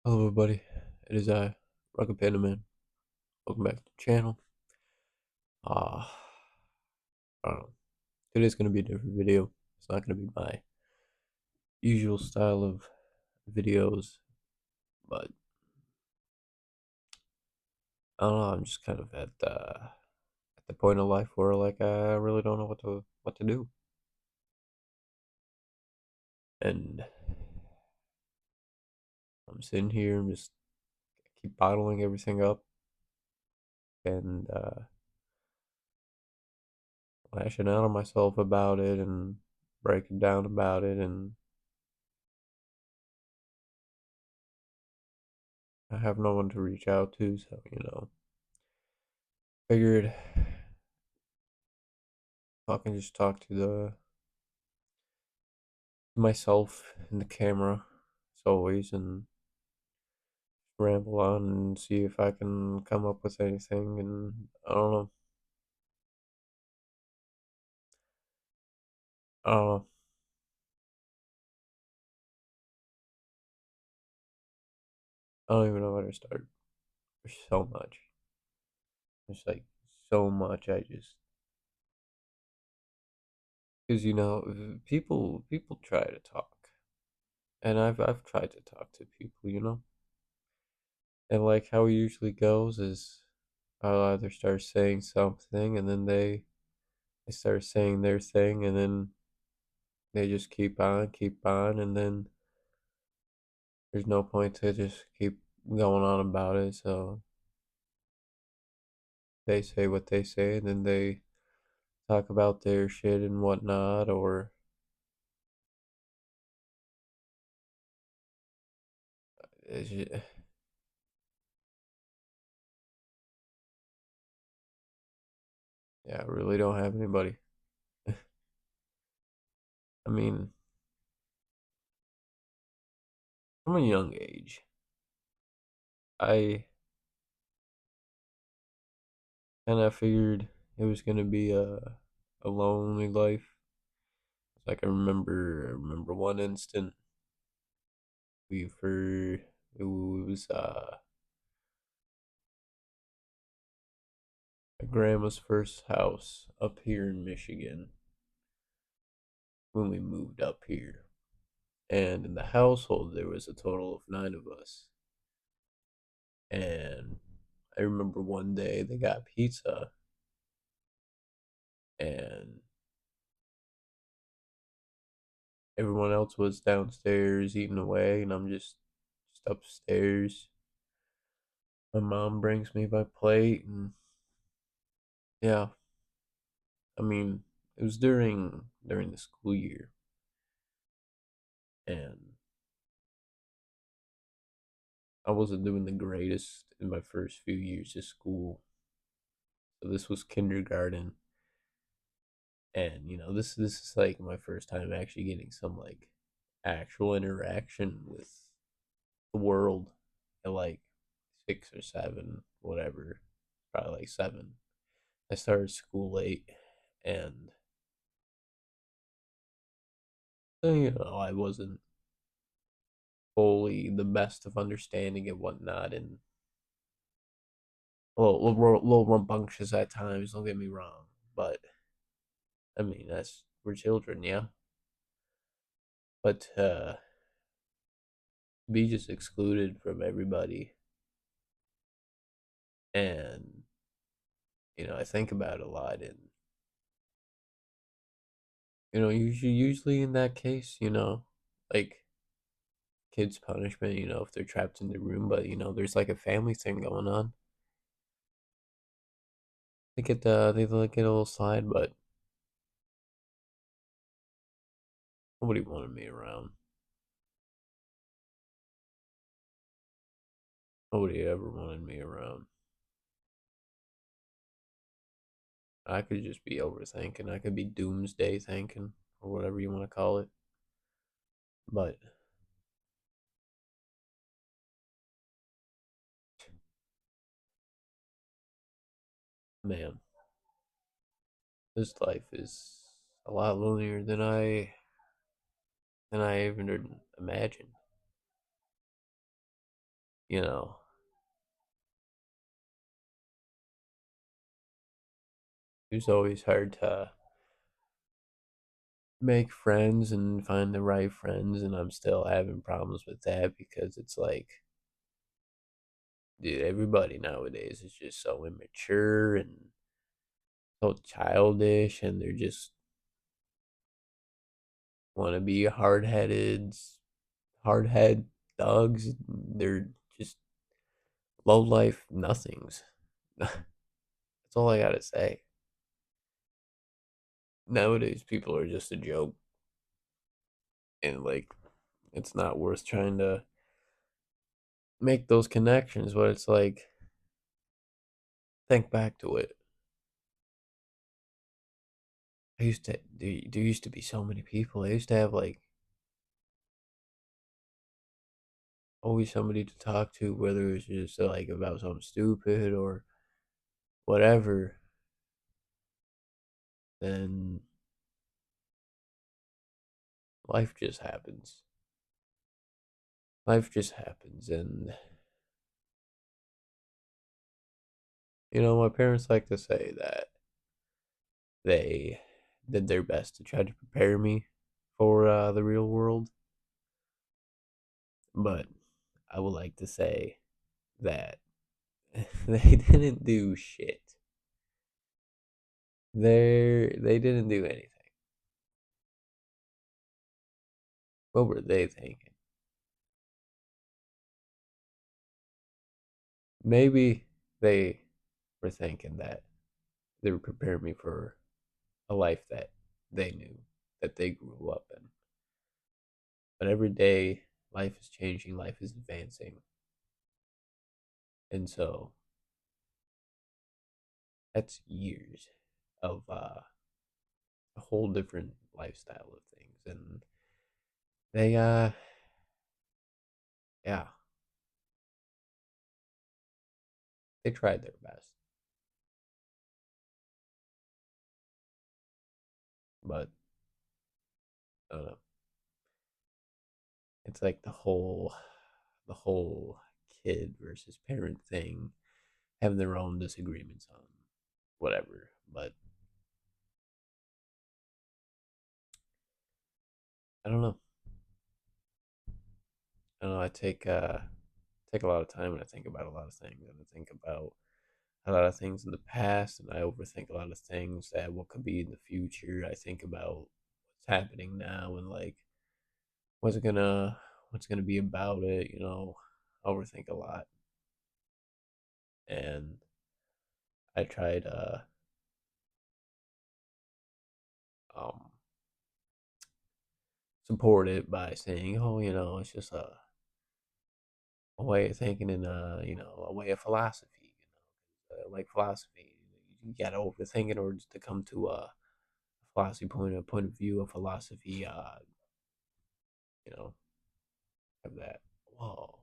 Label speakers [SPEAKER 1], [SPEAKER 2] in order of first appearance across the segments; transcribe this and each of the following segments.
[SPEAKER 1] Hello, everybody. It is Rocket Panda Man. Welcome back to the channel. Uh, I don't know. Today's gonna be a different video. It's not gonna be my usual style of videos, but I don't know. I'm just kind of at the point of life where like I really don't know what to do, and I'm sitting here and just keep bottling everything up and lashing out on myself about it and breaking down about it, and I have no one to reach out to, so figured I can just talk to the myself in the camera as always and ramble on and see if I can come up with anything. And I don't know, I don't even know where to start. There's so much. There's like so much. I just because people try to talk, and I've tried to talk to people, and like how it usually goes is I'll either start saying something and then they start saying their thing and then they just keep on, and then there's no point to just keep going on about it. So they say what they say, and then they talk about their shit and whatnot, or yeah, I really don't have anybody. I mean, from a young age, I kind of figured it was gonna be a lonely life. Like I remember one instant we were it was my grandma's first house up here in Michigan when we moved up here. And in the household, there was a total of nine of us. And I remember one day they got pizza, and everyone else was downstairs eating away, and I'm just upstairs. My mom brings me my plate, and yeah, I mean, it was during the school year, and I wasn't doing the greatest in my first few years of school. So this was kindergarten, and this is like my first time actually getting some like actual interaction with the world at like 6 or 7, whatever, probably like 7. I started school late, and I wasn't fully the best of understanding and whatnot, and a little rambunctious at times. Don't get me wrong, but I mean that's we're children, yeah. But be just excluded from everybody, and I think about it a lot, and usually in that case, like kids punishment, if they're trapped in the room, but there's like a family thing going on. They like get a little slide, but nobody wanted me around. Nobody ever wanted me around. I could just be overthinking. I could be doomsday thinking or whatever you want to call it. But man, this life is a lot lonelier than I even imagined. you know, it's always hard to make friends and find the right friends, and I'm still having problems with that because it's like, dude, everybody nowadays is just so immature and so childish, and they're just want to be hard head thugs. They're just low life nothings. That's all I gotta say. Nowadays, people are just a joke, and like, it's not worth trying to make those connections. But it's like, think back to it. I used to there used to be so many people. I used to have like always somebody to talk to, whether it was just like about something stupid or whatever. Then life just happens. Life just happens, and my parents like to say that they did their best to try to prepare me for the real world, but I would like to say that they didn't do shit. They didn't do anything. What were they thinking? Maybe they were thinking that they were preparing me for a life that they knew, that they grew up in. But every day, life is changing, life is advancing. And so that's years of a whole different lifestyle of things. And they, yeah, they tried their best. But I don't know. It's like the whole kid versus parent thing, having their own disagreements on whatever. But I don't know. I don't know. I take a lot of time and I think about a lot of things, and I think about a lot of things in the past, and I overthink a lot of things that what could be in the future. I think about what's happening now and like what's it gonna what's gonna be about it. Overthink a lot, and I try to um support it by saying, oh, it's just a way of thinking and a way of philosophy. Like philosophy, you gotta overthink in order to come to a philosophy point of view, a philosophy. You know, have that. Whoa,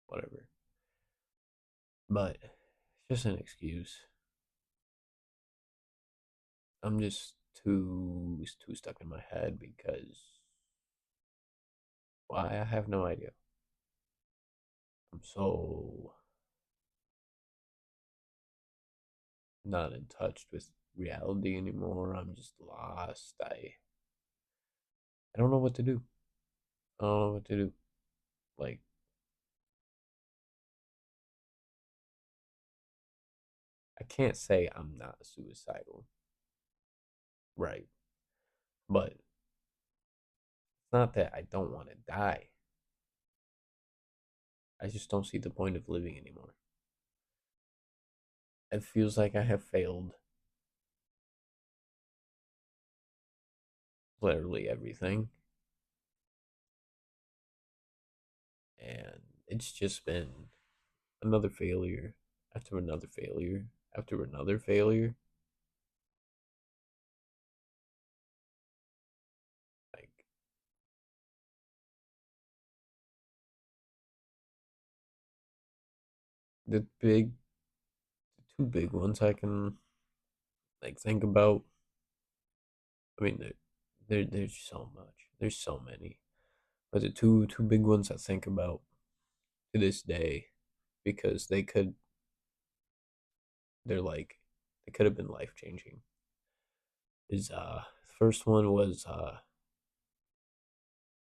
[SPEAKER 1] whatever. But it's just an excuse. I'm just too stuck in my head because why, I have no idea. I'm so not in touch with reality anymore. I'm just lost. I don't know what to do. I don't know what to do. Like, I can't say I'm not suicidal, right? But it's not that I don't want to die. I just don't see the point of living anymore. It feels like I have failed literally everything. And it's just been another failure after another failure after another failure. Like, the big, the two big ones I can like think about. I mean, there's so much. There's so many. But the two big ones I think about to this day because they're like they could have been life changing. Is first one was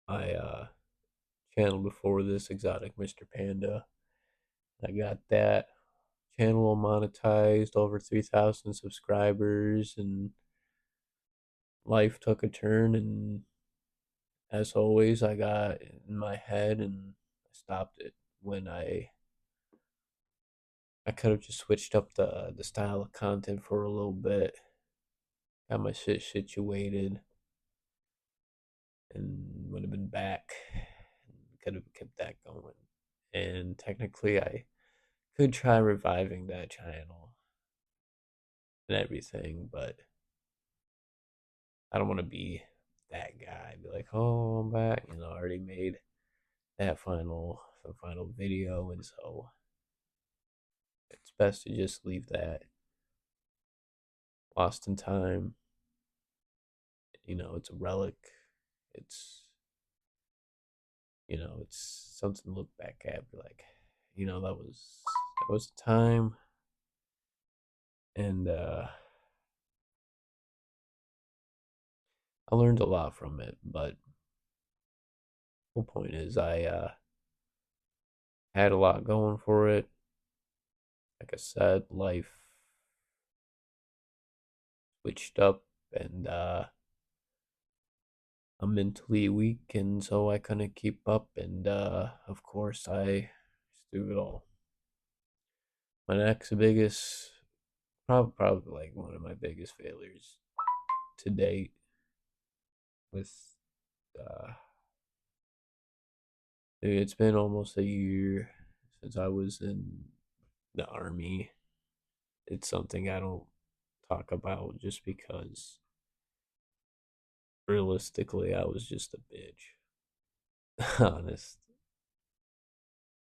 [SPEAKER 1] my channel before this, Exotic Mr. Panda. I got that channel monetized, over 3,000 subscribers, and life took a turn. And as always, I got in my head and I stopped it when I could have just switched up the style of content for a little bit, got my shit situated, and would have been back. Could have kept that going. And technically, I could try reviving that channel and everything, but I don't want to be that guy. Be like, oh, I'm back. You know, I already made that final video, and so it's best to just leave that lost in time. You know, it's a relic. It's it's something to look back at. Be like, that was the time, and I learned a lot from it. But the whole point is, I had a lot going for it. Like I said, life switched up, and I'm mentally weak, and so I couldn't keep up. And of course, I just threw it all. My next biggest, probably like one of my biggest failures to date with uh, it's been almost a year since I was in the army. It's something I don't talk about just because realistically I was just a bitch. Honest.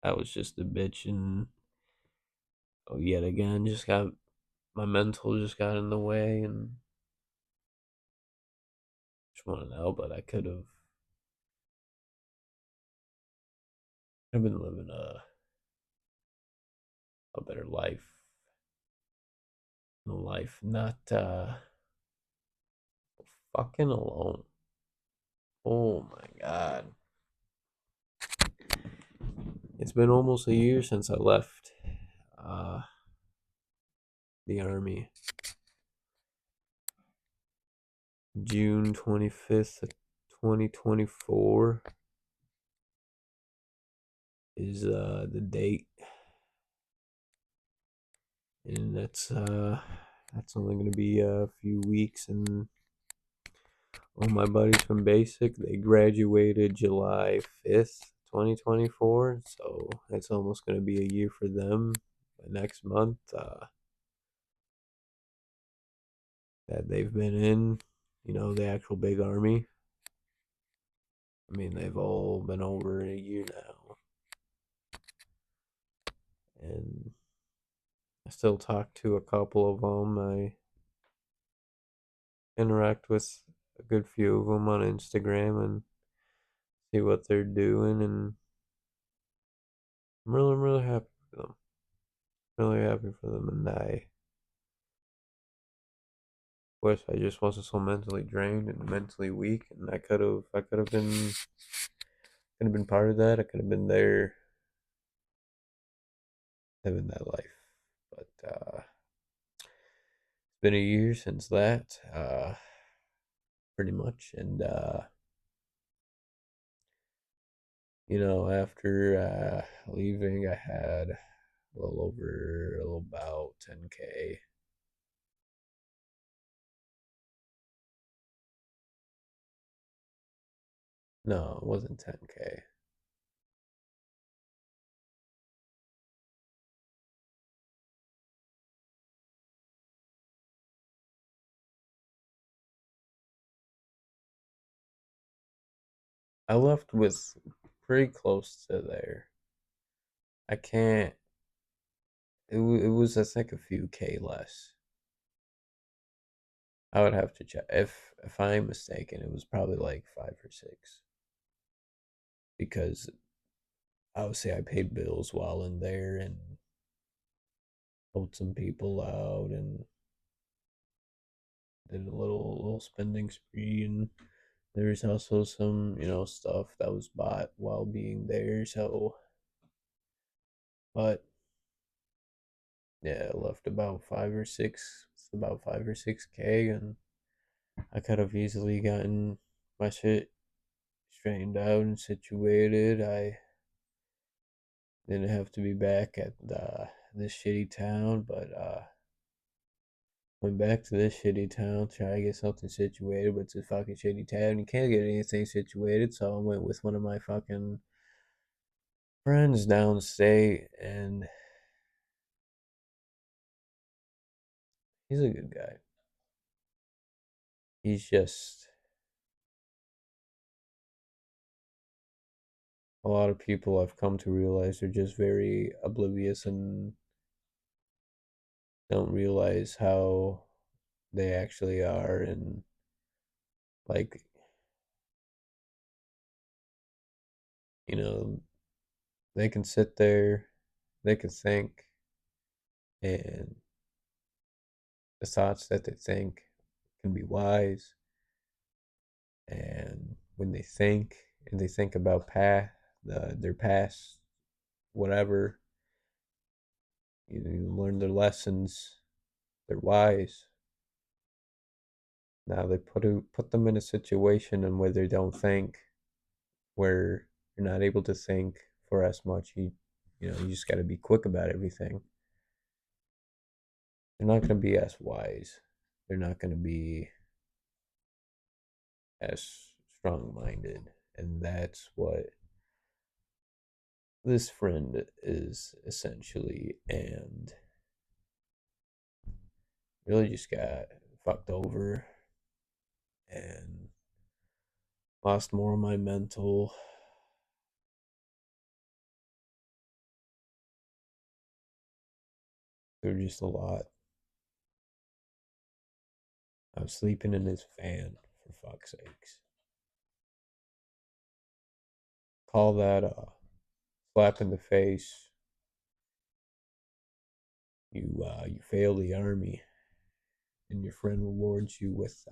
[SPEAKER 1] I was just a bitch, and yet again just got my mental just got in the way, and just want to know, but I could have been living a better life, not fucking alone. Oh my god. It's been almost a year since I left uh, the army. June 25th, 2024 is the date. And that's only going to be a few weeks. And all my buddies from basic, they graduated July 5th, 2024, so it's almost going to be a year for them next month, that they've been in, the actual big army. I mean, they've all been over a year now, and I still talk to a couple of them. I interact with a good few of them on Instagram and see what they're doing, and I'm really happy for them. Really happy for them, and I wish I just wasn't so mentally drained and mentally weak, and I could have been part of that. I could have been there living that life. But it's been a year since that, pretty much, and after leaving, I had a little about 10K. No, it wasn't 10K. I left with pretty close to there. I can't. It was, I think, a few K less. I would have to check. If I'm mistaken, it was probably like 5 or 6, because I would say I paid bills while in there and helped some people out and did a little spending spree, and there's also some, stuff that was bought while being there. So, but yeah, I left about 5 or 6K, and I could have easily gotten my shit straightened out and situated. I didn't have to be back at this shitty town, but went back to this shitty town, try to get something situated, but it's a fucking shitty town. You can't get anything situated, so I went with one of my fucking friends downstate, and he's a good guy. He's just a lot of people I've come to realize are just very oblivious and don't realize how they actually are, and like, you know, they can sit there, they can think, and the thoughts that they think can be wise. And when they think and they think about their past, whatever, you learn their lessons. They're wise. Now they put them in a situation and where they don't think, where you're not able to think for as much. You just got to be quick about everything. They're not going to be as wise. They're not going to be as strong minded, and that's what this friend is essentially. And really just got fucked over and lost more of my mental. There was just a lot. I was sleeping in his van, for fuck's sakes. Call that a slap in the face. You fail the army, and your friend rewards you with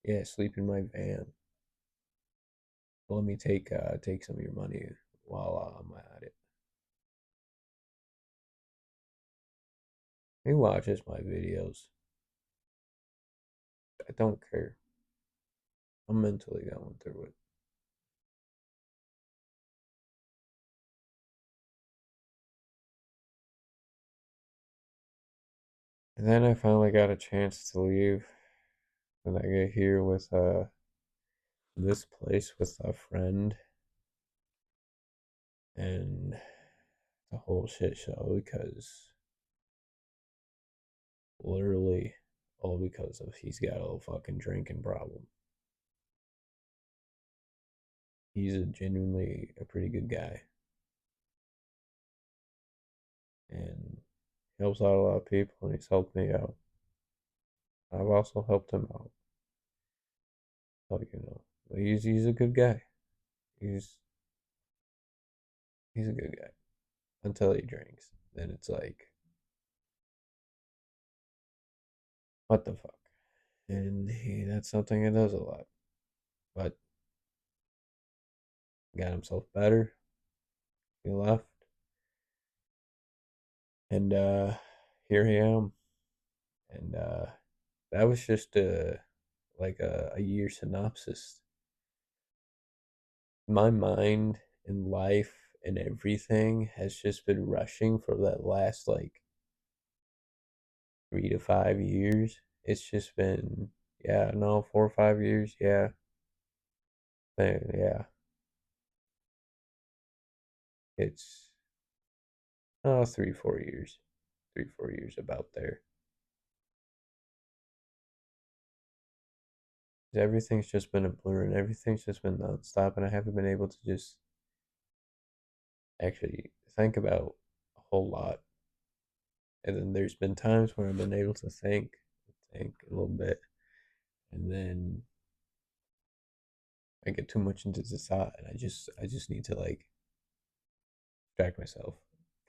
[SPEAKER 1] yeah, sleep in my van. Let me take some of your money while I'm at it. He watches my videos. I don't care. I'm mentally going through it. And then I finally got a chance to leave, and I get here with this place with a friend, and the whole shit show because literally all because of he's got a fucking drinking problem. He's genuinely a pretty good guy, and helps out a lot of people, and he's helped me out. I've also helped him out. So he's a good guy. He's he's a good guy until he drinks. Then it's like, what the fuck? And that's something he does a lot. But got himself better. He left, and here I am. And that was just a year synopsis. My mind and life and everything has just been rushing for that last like 3 to 5 years. It's just been, yeah, no, 4 or 5 years, yeah, yeah. It's 3 4 years, 3 4 years about there. Everything's just been a blur and everything's just been nonstop, and I haven't been able to just actually think about a whole lot. And then there's been times where I've been able to think a little bit, and then I get too much into the thought, and I just need to like distract myself,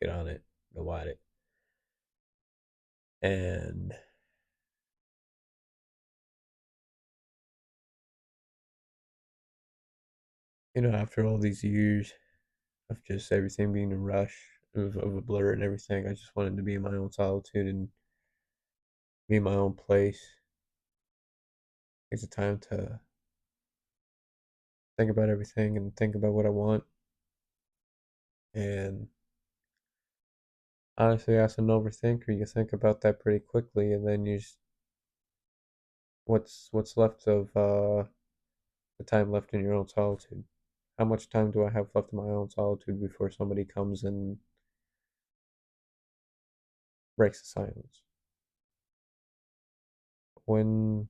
[SPEAKER 1] get on it, go at it. And, after all these years of just everything being a rush, of a blur and everything, I just wanted to be in my own solitude and be in my own place. It's a time to think about everything and think about what I want. And honestly, as an overthinker, you think about that pretty quickly, and then what's left of the time left in your own solitude. How much time do I have left in my own solitude before somebody comes and breaks the silence? When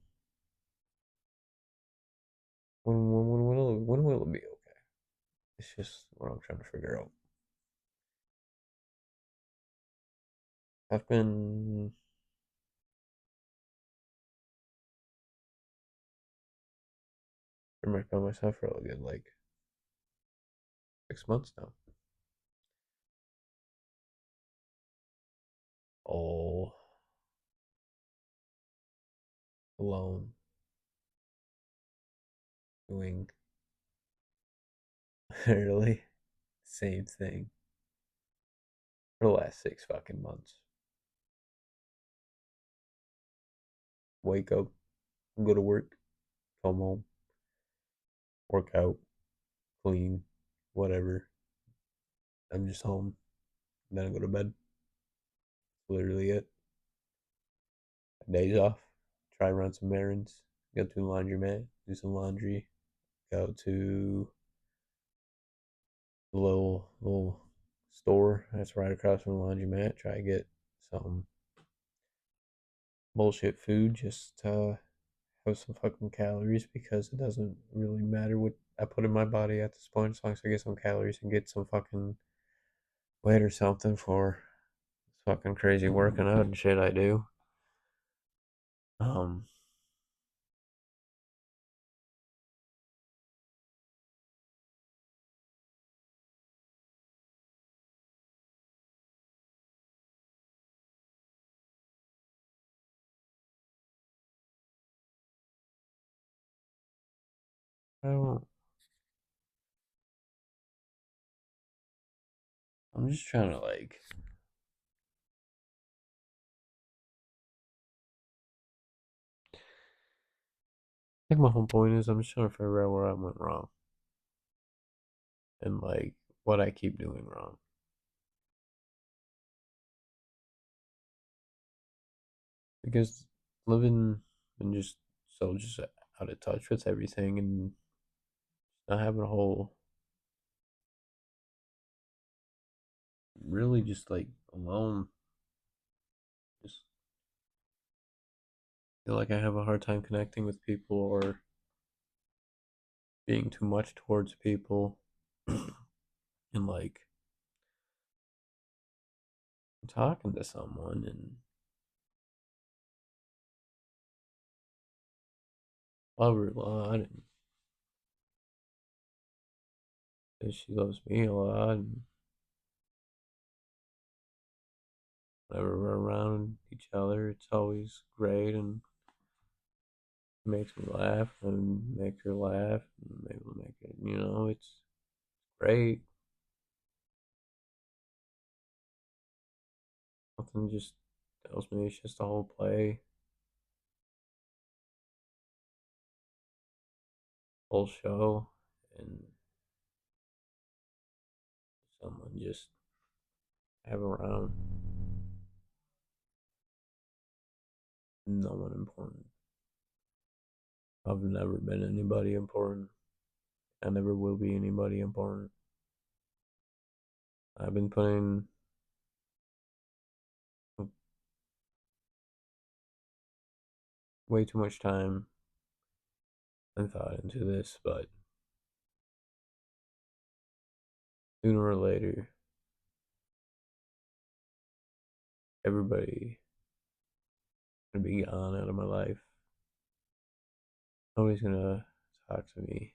[SPEAKER 1] when will it be okay? It's just what I'm trying to figure out. I've been by myself for a good 6 months now. All alone, doing literally same thing for the last 6 fucking months. Wake up, go to work, come home, work out, clean, whatever. I'm just home. Then I go to bed. Literally it. Days off. Try to run some errands. Go to the laundromat, do some laundry. Go to the little store that's right across from the laundromat. Try to get some bullshit food just to have some fucking calories because it doesn't really matter what I put in my body at this point as long as I get some calories and get some fucking weight or something for this fucking crazy working out and shit I do. Um, I don't. I'm just trying to I think my whole point is I'm just trying to figure out where I went wrong and what I keep doing wrong. Because living and just out of touch with everything and not having a whole really just alone. Just feel like I have a hard time connecting with people or being too much towards people and talking to someone and love her a lot and she loves me a lot and whenever we're around each other it's always great and makes me laugh and make her laugh and maybe make it it's great. Nothing just tells me it's just a whole play, whole show, and someone just have around. No one important. I've never been anybody important. I never will be anybody important. I've been putting way too much time and thought into this, but sooner or later, everybody gonna be gone out of my life. Nobody's gonna talk to me.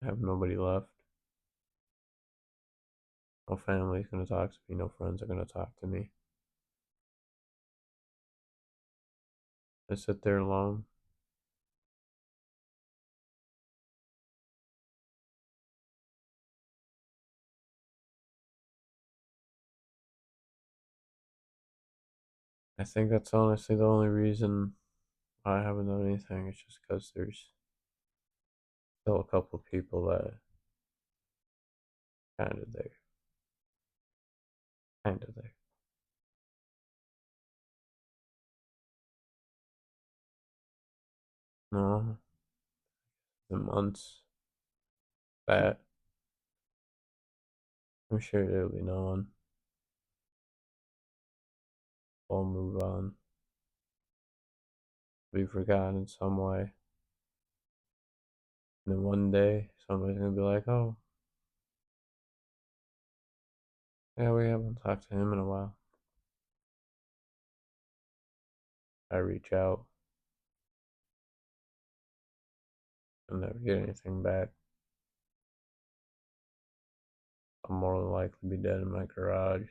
[SPEAKER 1] I have nobody left. No family's gonna talk to me. No friends are gonna talk to me. I sit there alone. I think that's honestly the only reason I haven't done anything. It's just because there's still a couple of people that kind of there, kind of there. No, the months that I'm sure there'll be no one. We'll move on. Be forgotten in some way. And then one day somebody's gonna be like, "Oh, yeah, we haven't talked to him in a while." I reach out and never get anything back. I'll more than likely be dead in my garage,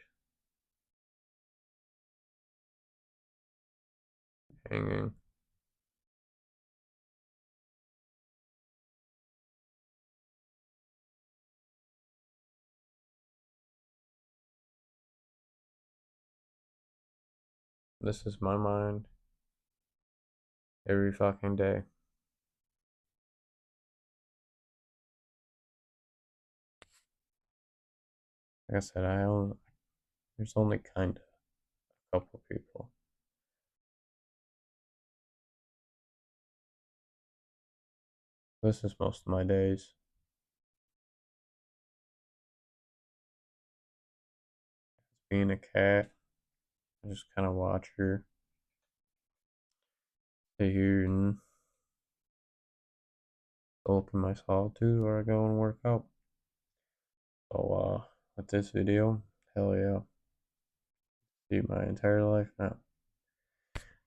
[SPEAKER 1] hanging. This is my mind every fucking day. Like I said, there's only kind of a couple people. This is most of my days. Being a cat, I just kind of watch her, sit here and sulk in my solitude, or I go and work out. So, with this video, hell yeah, see my entire life now.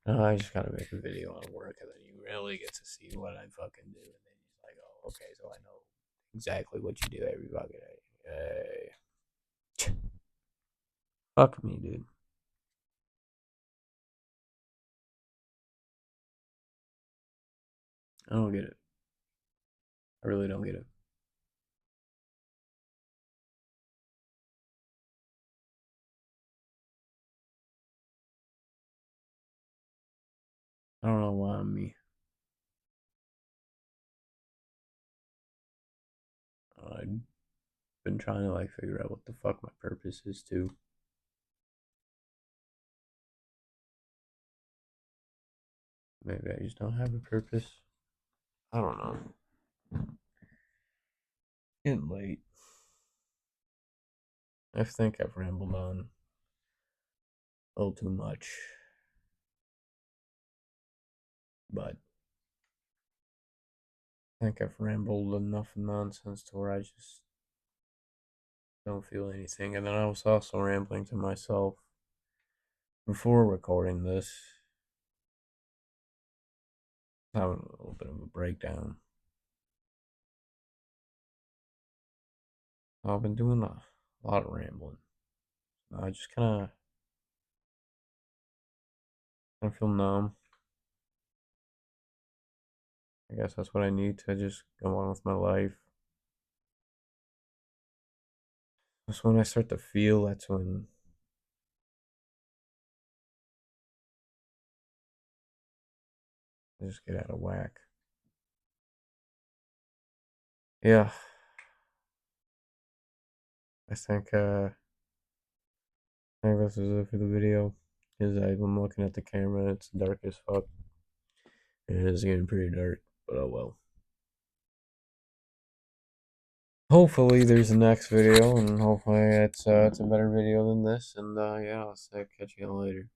[SPEAKER 1] I just gotta make a video on work, and then you really get to see what I fucking do, and then you're like, oh, okay, so I know exactly what you do every fucking day. Hey, fuck me, dude. I don't get it. I really don't get it. I don't know why I'm me. I've been trying to like figure out what the fuck my purpose is too. Maybe I just don't have a purpose. I don't know. Getting late. I think I've rambled on a little too much, but I think I've rambled enough nonsense to where I just don't feel anything. And then I was also rambling to myself before recording this, having a little bit of a breakdown. I've been doing a lot of rambling. I just kind of feel numb. I guess that's what I need to just go on with my life. That's when I start to feel. That's when I just get out of whack. Yeah, I think this is it for the video. Because I'm looking at the camera, it's dark as fuck. And it's getting pretty dark, but oh well. Hopefully there's a next video, and hopefully it's a better video than this. And yeah, I'll say catch you later.